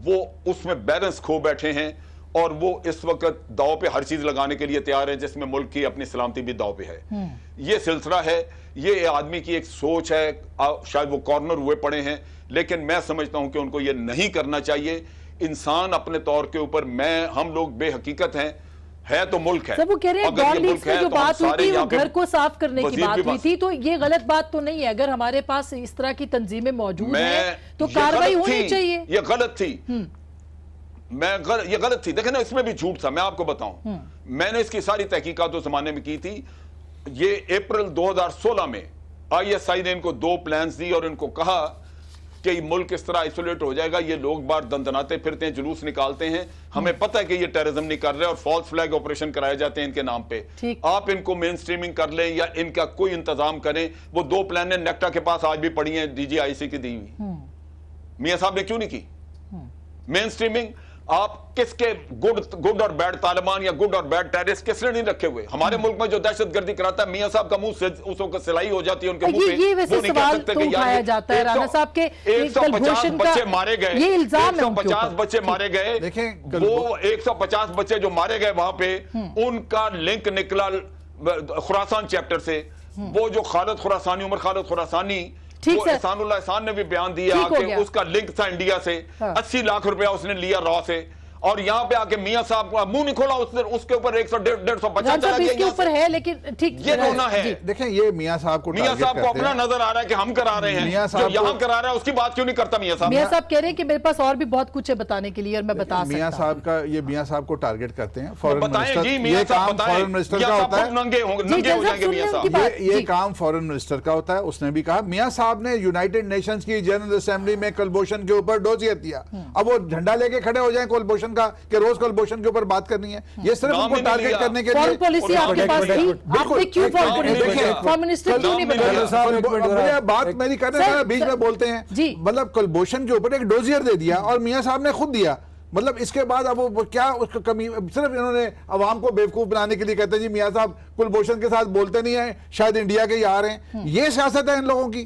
S6: وہ اس میں بیلنس کھو بیٹھے ہیں، اور وہ اس وقت داؤ پہ ہر چیز لگانے کے لیے تیار ہیں جس میں ملک کی اپنی سلامتی بھی داؤ پہ ہے۔ یہ سلسلہ ہے، یہ آدمی کی ایک سوچ ہے، شاید وہ کارنر ہوئے پڑے ہیں، لیکن میں سمجھتا ہوں کہ ان کو یہ نہیں کرنا چاہیے، इंसान अपने तौर के ऊपर हम लोग बेहकीकत हैं, है तो मुल्क है।
S1: सर वो कह रहे हैं
S6: अगर ये
S1: डॉन लीक्स
S6: मुल्क
S1: में
S6: है
S1: जो
S6: तो हम
S1: बात हुई
S6: सारे
S1: थी वो
S6: यहाँ पे
S1: घर को साफ करने की
S6: वजीर
S1: बात
S6: भी
S1: हुई थी, तो ये गलत बात तो नहीं है? अगर हमारे पास इस तरह की तंजीमें मौजूद हैं तो
S6: ये
S1: कार्रवाई
S6: गलत
S1: होनी
S6: थी,
S1: चाहिए।
S6: ये गलत थी, ये गलत थी। देखें ना, इसमें भी झूठ था, मैं आपको बताऊं, मैंने इसकी सारी तहकीकात उस जमाने में की थी। ये अप्रैल 2016 में ISI ने इनको 2 प्लान्स दी और इनको कहा कि ये मुल्क इस तरह आइसोलेट हो जाएगा, ये लोग बाहर दंदनाते फिरते हैं, जुलूस निकालते हैं, हमें पता है कि ये टेररिज्म नहीं कर रहे और फॉल्स फ्लैग ऑपरेशन कराए जाते हैं इनके नाम पे।
S1: ठीक।
S6: आप इनको मेन स्ट्रीमिंग कर लें या इनका कोई इंतजाम करें। वो 2 प्लान नेक्टा के पास आज भी पड़ी हैं, DGIC की दी हुई। मियां साहब ने क्यों नहीं की मेन स्ट्रीमिंग? आप किसके गुड और बैड तालिबान या गुड और बैड टेररिस्ट किसने नहीं रखे हुए? हमारे मुल्क में जो दहशतगर्दी कराता है, मियां साहब का मुंह से उस वक्त सिलाई हो जाती है उनके मुंह पे।
S1: ये वैसे
S6: वो नहीं कह
S1: सवाल
S6: सकते
S1: तो
S6: कि यार
S1: उठाया
S6: ये
S1: जाता है राणा साहब के
S6: 150
S1: कलभूषण का
S6: बच्चे मारे गए,
S1: ये इल्जाम है उनके
S6: 150
S1: ऊपर।
S6: बच्चे मारे गए।
S5: देखें,
S6: वो 150 बच्चे जो मारे गए वहां पे, उनका लिंक निकला खुरासान चैप्टर से। वो जो खालिद खुरासानी, उमर खालिद खुरासानी,
S1: ठीक
S6: वो
S1: सर।
S6: एहसानुल्लाह एहसान ने भी बयान दिया
S1: ठीक हो
S6: कि
S1: गया।
S6: उसका लिंक था इंडिया से।
S1: हाँ।
S6: 80 लाख रुपया उसने लिया रॉ से, और यहाँ पे आके मियां साहब का मुंह नहीं खोला, उसके ऊपर 150
S1: राणा
S6: चला
S1: साहब
S6: गया
S1: इसके
S6: यहाँ
S1: ऊपर
S6: से।
S1: है, लेकिन ठीक
S6: ये रोना है।
S1: जी।
S5: देखें, ये मियां साहब को
S6: मियां
S5: टारगेट
S6: साहब को
S5: करते
S6: अपना
S5: हैं।
S6: नजर आ रहा है कि हम करा रहे हैं,
S5: मियां
S6: जो
S5: साहब
S6: यहाँ
S5: को-
S6: करा रहा है उसकी बात क्यों नहीं करता मियां साहब?
S1: मियां साहब कह रहे हैं कि मेरे पास और भी बहुत कुछ है बताने के लिए और मैं बता
S5: मियां
S1: सकता हूं।
S5: साहब का, ये मियां साहब को टारगेट करते हैं। फॉरेन
S6: बताएं
S5: मिनिस्टर,
S6: जी,
S5: ये
S6: मियां साहब
S5: काम
S6: बताएं।
S5: फॉरेन मिनिस्टर
S6: या
S5: का
S6: तो
S5: होता है।
S6: नंगे हो
S1: जी,
S6: जाएंगे
S1: जल्द
S6: मियां
S1: सुनिए
S6: साहब।
S1: उनकी बात।
S5: ये
S1: जी।
S5: काम फॉरेन मिनिस्टर का होता है। उसने भी कहा, मियां साहब ने यूनाइटेड नेशंस की जनरल असेंबली में कुलभूषण के ऊपर डोजियत दिया। अब वो झंडा लेके खड़े हो जाए कुलभूषण का कि रोज कुलभूषण के ऊपर बात करनी है। ये सिर्फ
S6: नाम
S5: उनको
S6: ही नहीं
S5: टारगेट
S6: लिया।
S5: करने के
S1: फॉरेन
S5: लिए।
S1: पॉलिसी आपके पास थी, आपने क्यों फॉरेन पॉलिसी
S5: देखिए,
S1: फॉरेन मिनिस्टर क्यों नहीं
S6: नाम
S1: बताया?
S6: नहीं
S3: साहब, एक मिनट जरा।
S5: मुझे बात मेरी करने
S1: सर,
S5: का बीच
S1: सर,
S5: में बोलते हैं।
S1: जी।
S5: मतलब कुलभूषण के ऊपर एक डोजियर दे दिया और मियां साहब ने खुद दिया। मतलब इसके बाद अब वो क्या उसको कमी, सिर्फ इन्होंने अवाम को बेवकूफ बनाने के लिए कहते हैं जी मियां साहब कुलभूषण के साथ बोलते नहीं है, शायद इंडिया के यार हैं। ये सियासत है इन लोगों की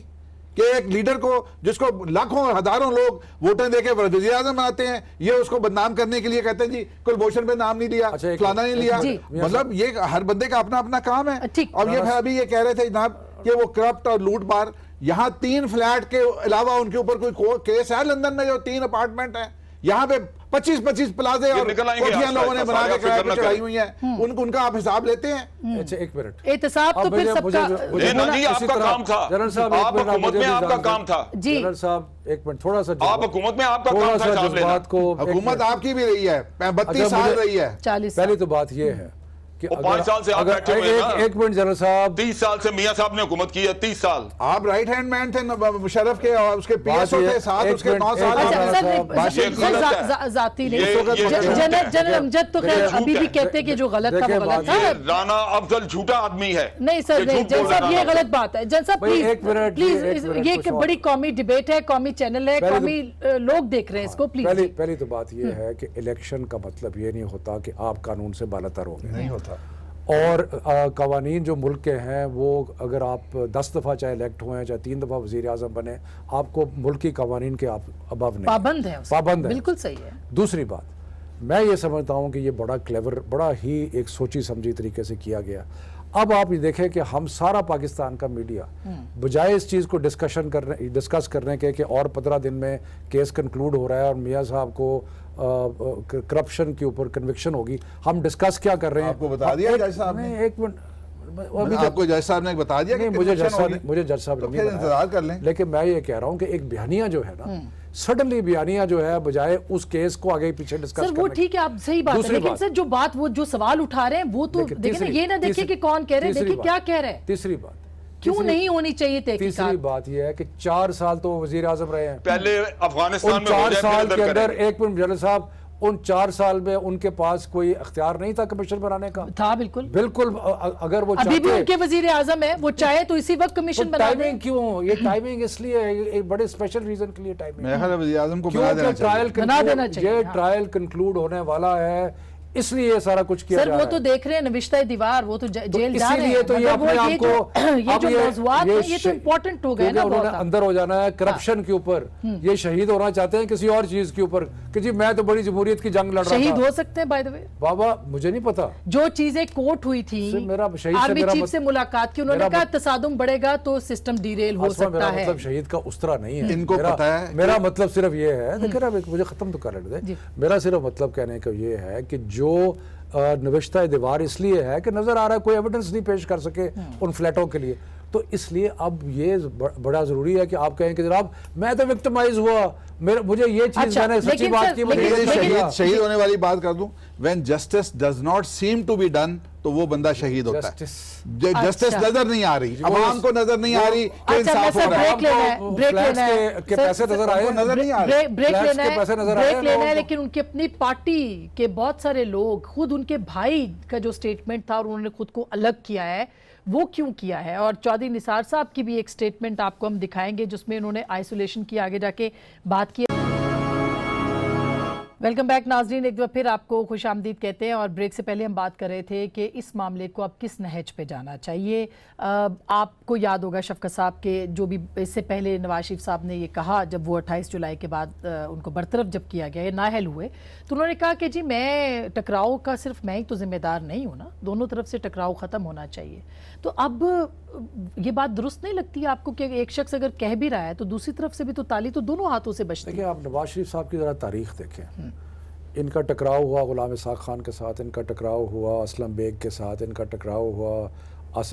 S5: कि एक लीडर को, जिसको लाखों और हजारों लोग वोटें देके वज़ीर आज़म बनाते हैं, ये उसको बदनाम करने के लिए कहते हैं जी कुलभूषण पे नाम नहीं लिया,
S3: अच्छा, एक
S5: फलाना नहीं लिया।
S1: जी।
S5: मतलब ये हर बंदे का अपना अपना काम है।
S1: ठीक।
S5: और ये फिर अभी ये कह रहे थे जनाब कि वो करप्ट और लूट मार, यहाँ 3 फ्लैट के अलावा उनके ऊपर कोई केस है लंदन में? जो 3 अपार्टमेंट है यहाँ पे 25-25 प्लाजे और
S6: निकल आएंगे
S5: कोठियां
S6: आज
S5: लोगों ने
S6: का,
S5: बना
S6: सारे
S5: के
S6: आप
S5: किराए
S6: फिक्र
S5: पे
S6: न
S5: चढ़ाई
S6: करें।
S5: हुई है। उनका आप हिसाब लेते हैं?
S3: अच्छा, एक मिनट।
S1: एहतसाब तो
S3: अब
S1: फिर
S3: मुझे-
S1: सबका
S3: मुझे-
S6: नहीं, नहीं,
S3: इसी
S6: आपका
S3: तरह-
S6: काम था।
S3: जनरल साहब, एक
S6: आप
S3: मिनट,
S6: हुकूमत
S3: मुझे
S6: में
S3: भी
S6: आपका
S3: इजाज़त
S6: काम
S3: दें।
S6: था।
S1: जी।
S3: जनरल साहब, एक मिनट, थोड़ा सा
S6: आप हुकूमत में आपका
S3: थोड़ा
S6: काम था
S3: सा
S6: हिसाब लेना।
S3: जज्बात को
S5: हुकूमत आपकी भी रही है, 32
S3: अच्छा,
S5: साल
S3: मुझे-
S5: रही है।
S1: 40
S3: पहली तो बात ये है कि
S6: वो 5 साल से आप बैठे हुए हैं ना।
S3: एक मिनट जनरल साहब,
S6: 30 साल से मियां साहब ने हुकूमत की है, 30 साल।
S5: आप राइट हैंड मैन थे मुशर्रफ के, और उसके
S3: बात
S5: पीएसओ
S3: ये-
S5: थे साथ,
S3: एक
S5: उसके
S3: मिनट,
S5: 9 साल
S3: एक
S1: अच्छा
S3: जनरल
S1: सर,
S3: साहब,
S6: ये गलत है।
S1: जाती नहीं,
S6: ये
S1: जनरल अमजद तो खैर
S6: झूठ
S1: अभी भी
S6: है।
S1: कहते हैं कि जो गलत था
S3: देखिए,
S1: वो गलत
S3: बात
S1: था।
S6: ये राना अफजल झूठा आदमी है।
S1: नहीं सर,
S6: ये
S1: नहीं
S6: झूठ
S1: जन
S6: बोल
S1: साहब,
S6: रहा
S1: ये
S6: है राना
S1: गलत बात है। जन साहब
S3: भाई,
S1: प्लीज
S3: एक मिनट,
S1: प्लीज,
S3: एक मिनट,
S1: ये
S3: कुछ
S1: एक
S3: और।
S1: बड़ी कौमी डिबेट है, कौमी चैनल है,
S3: पहले तो-
S1: कौमी लोग देख रहे हैं इसको, प्लीज।
S3: पहली तो बात ये है कि इलेक्शन का मतलब ये नहीं होता कि आप कानून से बालातर हो गए।
S5: नहीं होता।
S3: और कवानीन जो मुल्क के हैं वो, अगर आप 10 दफ़ा चाहे इलेक्ट हुए हैं, चाहे 3 दफ़ा वज़ीर आज़म बने, आपको मुल्क की कवानीन के आप अबव नहीं,
S1: पाबंद है उसके।
S3: पाबंद है।
S1: बिल्कुल सही है।
S3: दूसरी बात, मैं ये समझता हूँ कि ये बड़ा क्लेवर, बड़ा ही एक सोची समझी तरीके से किया गया। अब आप ये देखें कि हम सारा पाकिस्तान का मीडिया बजाय इस चीज़ को डिस्कस करने के और 15 दिन में केस कंक्लूड हो रहा है और मियाँ साहब को करप्शन के ऊपर कन्विक्शन होगी, हम डिस्कस क्या कर रहे हैं?
S5: आपको बता दिया जज साहब ने?
S3: नहीं, एक मिनट, अभी तक
S5: आपको जज साहब ने बता दिया कि
S3: नहीं, मुझे जज
S5: conviction
S3: साहब
S5: होगी?
S3: मुझे जज साहब
S5: तो
S3: ने
S5: फिर
S3: नहीं
S5: इंतजार
S3: बताया।
S5: कर लें।
S3: लेकिन मैं ये कह रहा हूँ कि एक बयानिया जो है ना, सडनली बयानिया जो है, बजाय उस केस को आगे पीछे डिस्कस
S1: सर वो ठीक है, आप सही बात है,
S3: दूसरी
S1: लेकिन
S3: बात-
S1: सर जो बात, वो जो सवाल उठा रहे हैं वो तो
S3: देखिए,
S1: देखिए ना,
S3: तीसरी-
S1: ये ना देखिए
S3: तीसरी-
S1: कि कौन कह रहे हैं,
S3: तीसरी
S1: देखिए
S3: बात-
S1: क्या कह रहे हैं।
S3: तीसरी बात,
S1: क्यों
S3: तीसरी-
S1: नहीं होनी चाहिए
S3: तीसरी
S1: तहकीकात?
S3: बात यह है कि 4 साल तो वजीर आजम रहे हैं।
S6: पहले अफगानिस्तान
S3: उन
S6: में हो
S3: 4
S6: जाए, फिर
S3: साल
S6: इधर
S3: के अंदर,
S6: करेंगे।
S3: एक मिनट जनरल साहब, उन 4 साल में उनके पास कोई अख्तियार नहीं था कमीशन बनाने का?
S1: था बिल्कुल।
S3: बिल्कुल, अगर वो
S1: अभी भी
S3: चाहते-
S1: उनके वजीर आजम है, वो चाहे तो इसी वक्त कमीशन
S3: तो
S1: बना दें।
S3: टाइमिंग क्यों? ये टाइमिंग इसलिए है, एक बड़े स्पेशल रीजन के लिए टाइमिंग।
S5: मेरे ख्याल है वज़ीर आज़म को बना देना
S3: क्योंकि
S5: चाहिए।
S1: बना देना चाहिए,
S3: ये
S1: हाँ।
S3: ट्रायल कंक्लूड होने वाला है اس لیے یہ سارا کچھ کیا
S1: سر
S3: جا
S1: وہ
S3: رہا
S1: تو
S3: ہے.
S1: دیکھ رہے ہیں نوشتہ دیوار، وہ تو جیل جا
S3: اسی
S1: رہے
S3: لیے
S1: ہیں.
S3: تو یہ
S1: مطلب
S3: اپنے
S1: وہ
S3: آپ کو
S1: یہ جو موضوعات ہیں یہ تو
S3: ش-
S1: امپورٹنٹ ہو گئے نا
S3: کیونکہ انہوں
S1: بہت.
S3: نے اندر ہو جانا ہے کرپشن کے اوپر، یہ شہید ہونا چاہتے ہیں کسی اور چیز کے اوپر کہ جی میں تو بڑی جمہوریت کی جنگ لڑ رہا
S1: شہید
S3: تھا.
S1: ہو سکتے ہیں بائی دا وے.
S3: بابا مجھے نہیں پتا.
S1: جو چیزیں کوٹ ہوئی تھی
S3: میرا شہید سے
S1: آرمی
S3: میرا
S1: چیف سے ملاقات کی، انہوں نے کہا تصادم بڑھے گا تو سسٹم ڈیریل ہو
S3: آسما میرا
S1: سکتا ہے.
S3: مطلب شہید کا اس طرح نہیں ہے.
S5: ان کو
S3: میرا-
S5: پتہ ہے
S3: میرا مطلب صرف یہ ہے، دیکھیں اب مجھے ختم تو کر لینے دیں. میرا صرف مطلب کہنے کا یہ ہے کہ جو نوشتہ دیوار اس لیے ہے کہ نظر آ رہا ہے کوئی ایویڈنس نہیں پیش کر سکے ان فلیٹوں کے لیے، تو اس لیے اب یہ بڑا ضروری ہے کہ آپ کہیں کہ جناب میں تو وکٹمائز ہوا، مجھے یہ چیز
S1: اچھا،
S3: میں نے سچی
S1: لیکن
S3: بات
S1: سر-
S3: کی مجھے
S1: لیکن-
S3: یہ
S1: لیکن-
S3: چاہیے.
S5: شہید ہونے والی بات کر دوں، when justice does not seem to be done تو وہ بندہ شہید ہوتا ہے. جسٹس
S1: اچھا.
S5: نظر نہیں آ رہی، عوام کو نظر نہیں آ رہی کہ
S1: اچھا میں
S5: انصاف
S1: سر
S5: ہو رہا ہے.
S1: بریک لینا ہے،
S3: کو
S1: بریک
S3: فلیٹس
S1: لینا ہے
S3: کے
S1: سر-
S3: پیسے نظر آئے،
S5: وہ نظر نہیں آ رہے.
S1: بریک
S3: فلیٹس
S1: لینا
S3: کے
S1: ہے،
S3: پیسے نظر آئے
S1: بریک لینا ہے.
S3: لوگوں کو.
S1: لیکن ان کی اپنی پارٹی کے بہت سارے لوگ، خود ان کے بھائی کا جو سٹیٹمنٹ تھا اور انہوں نے خود کو الگ کیا ہے، وہ کیوں کیا ہے؟ اور چودھری نثار صاحب کی بھی ایک سٹیٹمنٹ آپ کو ہم دکھائیں گے جس میں انہوں نے آئسولیشن کی آگے جا کے بات کی. ویلکم بیک ناظرین، ایک دفعہ پھر آپ کو خوش آمدید کہتے ہیں. اور بریک سے پہلے ہم بات کر رہے تھے کہ اس معاملے کو اب کس نہج پہ جانا چاہیے. آپ کو یاد ہوگا شفقت صاحب کے جو بھی اس سے پہلے نواز شریف صاحب نے یہ کہا جب وہ 28 جولائی کے بعد ان کو برطرف جب کیا گیا، یہ نااہل ہوئے، تو انہوں نے کہا کہ جی میں ٹکراؤ کا صرف میں ہی تو ذمہ دار نہیں ہوں نا، دونوں طرف سے ٹکراؤ ختم ہونا چاہیے. تو اب یہ بات درست نہیں لگتی آپ کو کہ ایک شخص اگر کہہ بھی رہا ہے تو دوسری طرف سے بھی تو تالی تو دونوں ہاتھوں سے بجتی ہے.
S3: دیکھیں آپ نواز شریف صاحب کی ذرا تاریخ دیکھیں. ان کا ٹکراؤ ہوا غلام اسحاق خان کے ساتھ، ان کا ٹکراؤ ہوا اسلم بیگ کے ساتھ، ان کا ٹکراؤ ہوا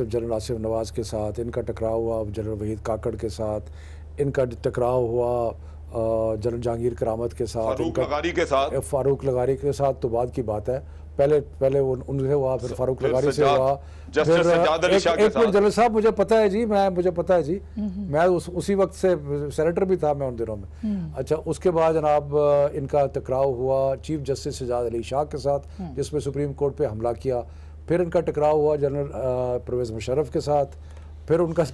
S3: جنرل آصف نواز کے ساتھ، ان کا ٹکراؤ ہوا جنرل وحید کاکڑ کے ساتھ، ان کا ٹکراؤ ہوا جنرل جہانگیر کرامت کے ساتھ،
S6: فاروق لغاری کے ساتھ،
S3: فاروق لغاری کے ساتھ. تو بعد کی بات ہے، پہلے ان سے ہوا، پھر فاروق لغاری سے ہوا،
S6: جسٹس سجاد علی شاہ کے
S3: ایک منٹ
S6: ساتھ.
S3: جنرل صاحب مجھے پتہ ہے جی، مجھے پتہ ہے جی، میں اسی وقت سے سینیٹر بھی تھا میں ان دنوں میں. اچھا اس کے بعد جناب ان کا ٹکراؤ ہوا چیف جسٹس سجاد علی شاہ کے ساتھ جس میں سپریم کورٹ پہ حملہ کیا. پھر ان کا ٹکراؤ ہوا جنرل پرویز مشرف کے ساتھ. پھر ان کا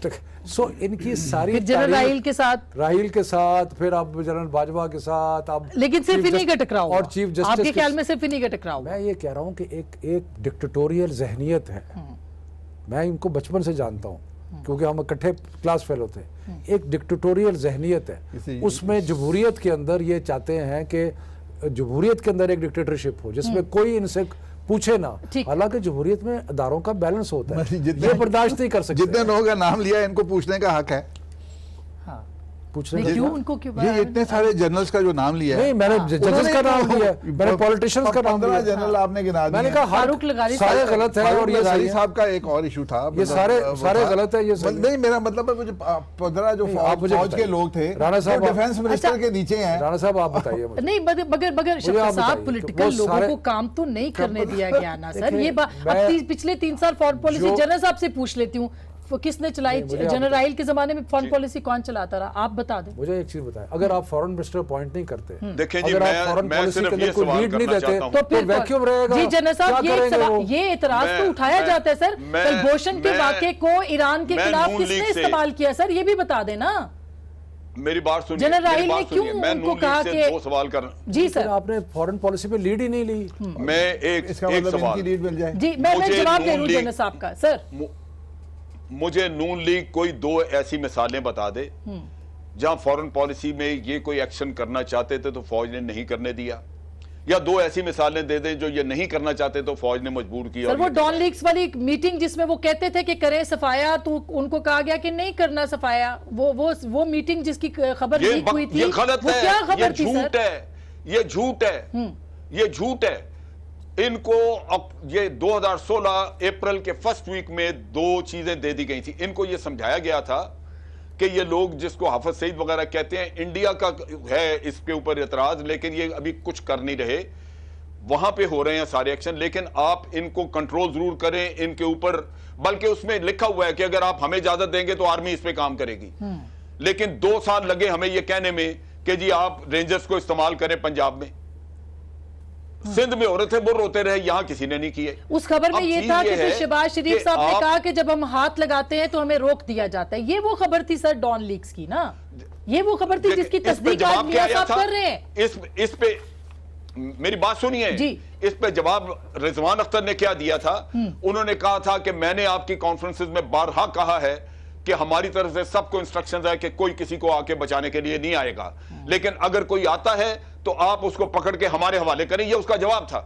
S3: سو ان کی ساری
S1: جنرل راحیل کے ساتھ،
S3: راحیل کے ساتھ، پھر اب جنرل باجوہ کے ساتھ. اب
S1: لیکن صرف انہی کا ٹکراؤ
S3: اور
S1: ہوا.
S3: چیف
S1: آپ
S3: جسٹس
S1: کے خیال میں صرف انہی کا ٹکراؤ ہوا.
S3: میں یہ کہہ رہا ہوں کہ ایک ڈکٹیٹوریل ذہنیت ہے. میں ان کو بچپن سے جانتا ہوں کیونکہ ہم اکٹھے کلاس فیلو تھے. ایک ڈکٹیٹوریل ذہنیت ہے، اس میں جمہوریت کے اندر یہ چاہتے ہیں کہ جمہوریت کے اندر ایک ڈکٹیٹرشپ ہو جس میں کوئی ان سے پوچھے نہ. حالانکہ جمہوریت میں اداروں کا بیلنس ہوتا ہے، یہ برداشت نہیں کر سکتے.
S5: جتنے لوگوں کا نام لیا ان کو پوچھنے کا حق ہے.
S3: پوچھنے
S1: نہیں کیوں ان کو کیوں
S5: یہ اتنے سارے جنرلز کا جو نام لیا ہے،
S3: نہیں میں نے ججز کا نام لیا، میں نے پولیٹیشنز کا نام
S5: 15
S3: لیا.
S5: جنرل آپ نے گنا
S3: میں نے
S5: دیے.
S3: کہا
S1: فاروق لغاری
S3: سارے غلط ہیں اور یہ
S5: لغاری
S3: صحیح ہے.
S5: صاحب کا ایک اور ایشو تھا.
S3: یہ سارے غلط ہے، یہ صحیح ہے.
S5: نہیں میرا مطلب ہے مجھے 15 جو
S3: آپ مجھے
S5: فوج کے
S3: بتائیے.
S5: لوگ تھے
S3: رانا صاحب
S5: وہ ڈیفنس منسٹر کے نیچے ہیں.
S3: رانا صاحب آپ بتائیے مجھے.
S1: نہیں مگر شفقت
S3: آپ
S1: صاحب
S3: بتائیے
S1: پولیٹیکل
S3: وہ
S1: لوگوں
S3: سارے-
S1: کو کام تو نہیں کرنے دیا گیا نا سر. یہ
S3: میں-
S1: پچھلے 3 سال فورن پالیسی
S3: جو-
S1: جنرل صاحب سے پوچھ لیتی ہوں کس نے چلائی. جنرل راحیل کے زمانے میں فورن پالیسی کون چلاتا رہا؟ آپ بتا دیں.
S3: مجھے ایک چیز بتائیں، اگر آپ فورن منسٹر اپوائنٹ نہیں کرتے،
S6: دیکھیں جی
S3: اگر آپ فورن
S6: میں
S3: پالیسی
S6: صرف
S3: کے
S6: یہ
S3: اندر کوئی
S6: سوال
S3: لیڈ نہیں
S6: کرنا
S3: دیتے
S6: چاہتا ہوں.
S1: تو پھر
S3: ویکیوم رہے گا.
S1: جی جنرل صاحب
S3: کیا کریں گے وہ؟
S1: یہ اعتراض تو اٹھایا جاتا ہے سر. کلبھوشن کے واقعے کو ایران کے خلاف کس نے استعمال کیا سر؟ یہ بھی بتا دیں نا.
S6: میری بات سنیے،
S1: جنرل راحیل نے کیوں
S6: میں
S1: ان کو
S6: نون
S1: کہا
S6: لیگ سے
S1: کہ
S6: 2 سوال کرنا.
S1: جی سر
S3: آپ نے فورن پالیسی پہ لیڈ ہی نہیں لی.
S6: میں ایک
S5: اس کا مطلب ان کی
S6: سوال،
S5: لیڈ مل جائے.
S1: جی میں
S6: مجھے
S1: جواب دے
S6: نون
S1: رہوں
S6: لیگ-
S1: جنرل صاحب کا. سر
S6: مجھے نون لیگ کوئی 2 ایسی مثالیں بتا دے جہاں فورن پالیسی میں یہ کوئی ایکشن کرنا چاہتے تھے تو فوج نے نہیں کرنے دیا، یا 2 ایسی مثالیں دے دیں جو یہ نہیں کرنا چاہتے تو فوج نے مجبور کیا.
S1: سر وہ ڈان لیکس والی میٹنگ جس میں وہ کہتے تھے کہ کریں صفایا، تو ان کو کہا گیا کہ نہیں کرنا صفایا. وہ میٹنگ جس کی خبر لیک ہوئی تھی
S6: یہ غلط
S1: وہ
S6: ہے،
S1: کیا
S6: یہ
S1: خبر تھی سر؟
S6: جھوٹ ہے، یہ جھوٹ ہے، یہ جھوٹ ہے. ان کو یہ 2016 اپریل کے فرسٹ ویک میں 2 چیزیں دے دی گئی تھی. ان کو یہ سمجھایا گیا تھا کہ یہ لوگ جس کو حافظ سعید وغیرہ کہتے ہیں، انڈیا کا ہے اس کے اوپر اعتراض، لیکن یہ ابھی کچھ کر نہیں رہے. وہاں پہ ہو رہے ہیں سارے ایکشن، لیکن آپ ان کو کنٹرول ضرور کریں ان کے اوپر. بلکہ اس میں لکھا ہوا ہے کہ اگر آپ ہمیں اجازت دیں گے تو آرمی اس پہ کام کرے گی. لیکن 2 سال لگے ہمیں یہ کہنے میں کہ جی آپ رینجرز کو استعمال کریں پنجاب میں. سندھ میں ہو رہے تھے وہ روتے رہے، یہاں کسی نے نہیں کیے.
S1: اس خبر میں
S6: اب
S1: یہ
S6: چیز
S1: تھا کہ
S6: ہے
S1: پھر شہباز شریف
S6: کہ
S1: صاحب نے
S6: آپ-
S1: کہا کہ جب ہم ہاتھ لگاتے ہیں تو ہمیں روک دیا جاتا ہے. یہ وہ خبر تھی سر ڈان لیکس کی نا. یہ وہ خبر تھی جس کی
S6: اس پہ
S1: تصدیق
S6: جواب
S1: آج
S6: کیا
S1: میاں
S6: آیا
S1: صاحب
S6: تھا؟
S1: کر رہے ہیں.
S6: اس پہ मेरी बात सुनिए,
S1: जी।
S6: इस पे जवाब रिजवान अख्तर ने क्या दिया था, उन्होंने कहा था कि मैंने आपकी कॉन्फ्रेंसेस में बारहा कहा है कि हमारी तरफ से सबको इंस्ट्रक्शंस है कि कोई किसी को आके बचाने के लिए नहीं आएगा, लेकिन अगर कोई आता है तो आप उसको पकड़ के हमारे हवाले करें। ये उसका जवाब था।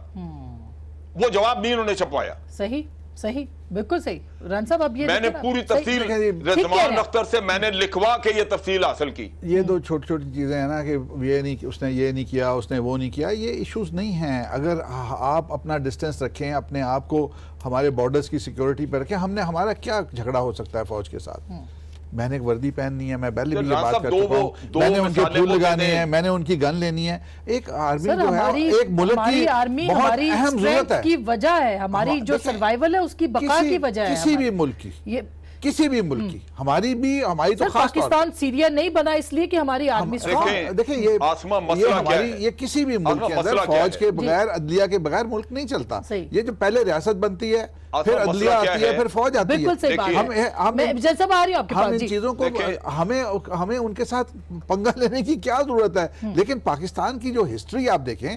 S6: वो जवाब नहीं उन्होंने छपवाया।
S1: सही सही, बिल्कुल सही। रान साहब अब ये
S6: मैंने
S1: देखिए ना,
S6: पूरी
S1: सही-
S6: तफसील
S1: ठीक कह
S6: रिजवान
S1: रहे हैं।
S6: अख्तर से मैंने लिखवा के ये तफसील हासिल की।
S5: ये दो छोटी छोटी चीज़ें हैं ना कि ये नहीं, उसने ये नहीं किया, उसने वो नहीं किया, ये इश्यूज नहीं हैं। अगर आप अपना डिस्टेंस रखें, अपने आप को हमारे बॉर्डर्स की सिक्योरिटी पर रखें, हमारा क्या झगड़ा हो सकता है फौज के साथ? मैंने एक वर्दी पहननी है, मैं पहले भी ये बात कर चुका हूं, मैंने उनके फूल लगाने हैं, मैंने उनकी गन लेनी है। एक आर्मी
S1: सर,
S5: जो है एक मुल्क
S1: हमारी
S5: की
S1: आर्मी
S5: बहुत
S1: हमारी
S5: अहम जरूरत
S1: स्ट्रेंथ
S5: है
S1: की वजह है, हमारी जो
S5: देखिए,
S1: सर्वाइवल है उसकी बका की वजह है।
S5: किसी भी
S1: हमारी।
S5: मुल्क की,
S1: ये
S5: किसी भी मुल्क की, हमारी तो
S1: सर,
S5: खास तौर पे।
S1: पाकिस्तान सीरिया नहीं बना इसलिए कि हमारी आर्मी
S6: देखें,
S5: देखिए ये
S6: आसमा मसला
S5: ये
S6: क्या
S5: हमारी
S6: है?
S5: ये किसी भी मुल्क
S6: आसमा
S5: के अंदर
S6: मसला क्या
S5: फौज
S6: है?
S5: के बगैर, अदलिया के बगैर मुल्क नहीं चलता।
S1: सही।
S5: ये जो पहले रियासत बनती है,
S6: आसमा
S5: फिर
S6: मसला
S5: अदलिया
S6: क्या
S5: आती है,
S6: है?
S5: फिर फौज आती है।
S1: बिल्कुल सही बात
S6: देखिए,
S1: है। मैं जैसा आ रही हूँ आपके
S5: हम
S1: पास
S5: इन
S1: जी।
S5: चीजों को
S6: देखिए,
S5: हमें उनके साथ पंगा लेने की क्या जरूरत है? लेकिन पाकिस्तान की जो हिस्ट्री आप देखें,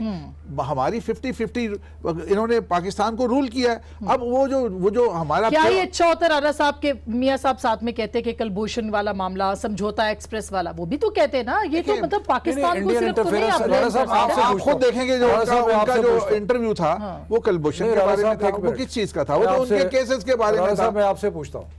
S5: हमारी 50-50 इन्होंने पाकिस्तान को रूल किया है। अब वो जो हमारा
S1: क्या ये अच्छा होता है? राणा साहब के मियां साहब साथ में कहते हैं कि कलभूषण वाला मामला, समझौता एक्सप्रेस वाला, वो भी तो कहते हैं ना। ये तो मतलब पाकिस्तान को
S3: इंडियन
S1: सिर्फ तो नहीं
S3: इंटरफेरेंस,
S1: आप
S3: राणा
S1: blame
S3: साहब,
S1: कर सकते।
S3: आपसे
S5: आप
S3: पूछता
S5: खुद
S3: हूं।
S5: देखेंगे जो
S3: राणा साहब,
S5: उनका
S3: आपसे
S5: जो
S3: पूछता हूं।
S5: इंटरव्यू था वो कलभूषण
S3: नहीं,
S5: के
S3: राणा
S5: बारे में
S3: साहब,
S5: था,
S3: एक
S5: वो
S3: मिनट।
S5: किस चीज का था? वो
S3: मैं
S5: तो
S3: आपसे-
S5: उनके केसेस के बारे
S3: राणा
S5: में था।
S3: साहब, मैं आपसे पूछता हूँ,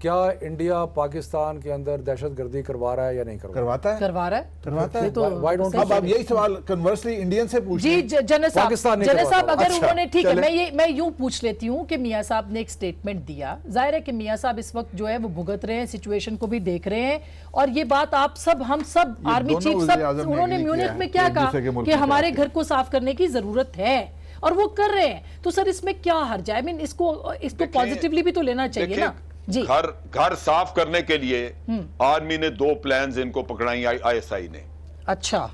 S3: क्या इंडिया पाकिस्तान के अंदर दहशतगर्दी करवा रहा है या नहीं करवा
S5: करवाता है,
S1: करवा रहा है।
S5: करवाता है।
S1: ये तो
S3: Why don't
S5: अब आप यही सवाल कन्वर्सली इंडियन से पूछ
S1: जी जनरल साहब,
S3: पाकिस्तान नहीं
S1: जनरल साहब
S3: करवाता।
S1: अगर
S5: अच्छा,
S1: उन्होंने, ठीक है,
S5: चलें।
S1: मैं यूं पूछ लेती हूं कि मियां साहब ने एक स्टेटमेंट दिया, जाहिर है कि मियां साहब इस वक्त जो है वो भुगत रहे हैं, सिचुएशन को भी देख रहे हैं, और ये बात आप सब, हम सब,
S5: ये
S1: आर्मी
S5: दोनों
S1: चीफ
S5: वज़ीर
S1: सब,
S5: आज़म ने
S1: उन्होंने
S5: agree
S1: म्यूनिख
S5: किया है
S1: में क्या
S5: कि एक
S1: कहा
S5: दूसरे के मुल्क
S1: कि
S5: में
S1: हमारे
S5: जाके।
S1: घर को साफ करने की जरूरत है, और वो कर रहे हैं। तो सर इसमें क्या हर्ज है? आई मीन इसको
S6: देखिए,
S1: पॉजिटिवली भी तो लेना चाहिए
S6: देखिए,
S1: ना जी।
S6: घर साफ करने के लिए आर्मी ने 2 प्लान्स इनको पकड़ाई आईएसआई ने।
S1: अच्छा,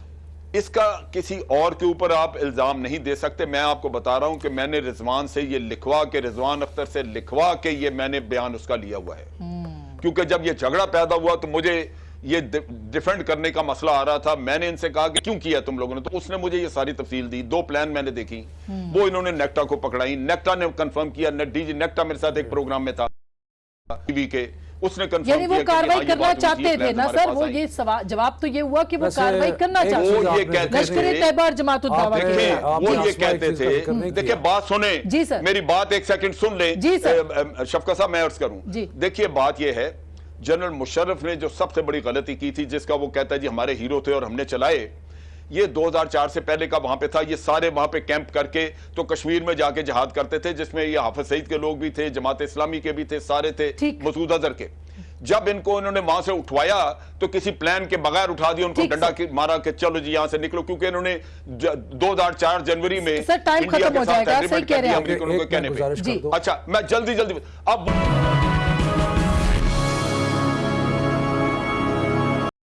S6: इसका किसी और के ऊपर आप इल्जाम नहीं दे सकते। मैं आपको बता रहा हूं कि मैंने रिजवान से ये लिखवा के, रिजवान अख्तर से लिखवा के ये मैंने बयान उसका लिया हुआ है, क्योंकि जब ये झगड़ा पैदा हुआ तो मुझे ये डिफेंड करने का मसला आ रहा था। मैंने इनसे कहा कि क्यों किया तुम लोगों ने, तो उसने मुझे ये सारी तफसील दी। 2 प्लान मैंने देखी, वो इन्होंने नेक्टा को पकड़ाई, नेक्टा ने कंफर्म किया, डीजी नेक्टा मेरे साथ एक प्रोग्राम में था टीवी के, उसने कंफर्म
S1: यानी
S6: किया
S1: वो
S6: कि
S1: कार्रवाई
S6: हाँ, ये
S1: करना
S6: बात हुई थी,
S1: चाहते थे
S6: प्लान
S1: ना
S6: हमारे
S1: सर?
S6: पास
S1: वो
S6: आई।
S1: ये जवाब तो ये हुआ कि वो
S3: वैसे
S1: कार्रवाई करना
S3: एक
S1: चाहते
S3: चीज़
S6: वो
S1: थे।
S6: ये
S3: आपने
S6: कहते
S1: लश्कर
S6: थे,
S1: तैयबा और जमात उद दावा
S3: आप
S1: के
S3: देखें,
S1: खिलाफ।
S3: आप
S6: वो
S3: जी।
S6: ये कहते
S3: इसका जिक्र नहीं
S6: थे, देखिए
S3: किया।
S6: बात सुने
S1: जी सर।
S6: मेरी बात एक सेकंड सुन ले
S1: जी सर।
S6: शफकत साहब, मैं अर्ज करूं,
S1: जी।
S6: देखिए बात ये है, जनरल मुशर्रफ ने जो सबसे बड़ी गलती की थी, जिसका वो कहता है जी हमारे हीरो थे और हमने चलाए, ये 2004 से पहले का वहां पे था। ये सारे वहां पे कैंप करके तो कश्मीर में जाके जिहाद करते थे, जिसमें ये हाफिज सईद के लोग भी थे, जमात इस्लामी के भी थे, सारे थे,
S1: ठीक।
S6: मसूद अजहर के। जब इनको इन्होंने वहां से उठवाया तो किसी प्लान के बगैर उठा दिया, उनको
S1: ठीक
S6: डंडा
S1: सर।
S6: मारा कि चलो जी यहां से निकलो, क्योंकि इन्होंने 2004 जनवरी में
S1: सर, टाइम
S6: इंडिया
S1: खत्म
S6: के
S1: हो
S6: साथ
S1: जाएगा,
S6: एग्रीमेंट
S1: सही कह
S6: कर
S1: रहे
S6: दिया
S1: हैं आप।
S6: अमेरिकनों के
S3: एक
S6: कहने
S3: गुजारिश
S6: पे।
S3: कर दो।
S6: अच्छा, मैं जल्दी अब